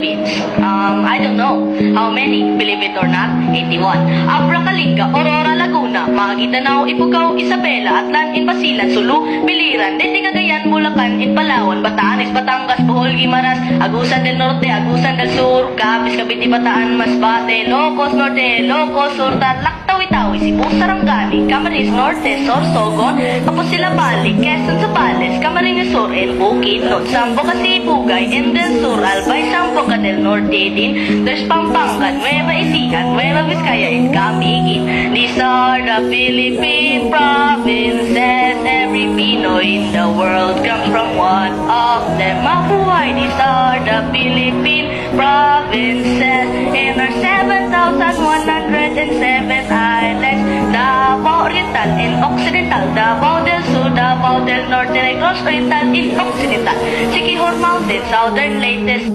I don't know how many, believe it or not, 81. Abra, Kalinga, Aurora, Laguna, Maguindanao, Ifugao, Isabela, Atlan, Basilan, Sulu, Biliran, Leyte, Cagayan, Bulacan, Palawan, Batanes, Batangas, Bohol, Guimaras, Agusan del Norte, Agusan del Sur, Capiz, Cavite, Bataan, Masbate, Locos Norte, Locos Sur, Tarlac, Tawi-Tawi, Cebu, Sarangani, Camarines Norte, Sorsogon, Kapos Sila Bali, Quezon, Zambales, Camarines Sur, El Bukidnon, Sambo, Casibugay, Del Sur, Albay, Sambo, del Norte din, there's Pampanga, Nueva Ecija, Nueva Vizcaya, and Camiguin. These are the Philippine provinces. Every Pinoy in the world comes from one of them. Mabuhay, these are the Philippine provinces. In our 7,107 islands, Davao Oriental and Occidental, Davao del Sur, Davao del Norte, Negros Oriental and Occidental, Siquijor Mountain, Southern Latest.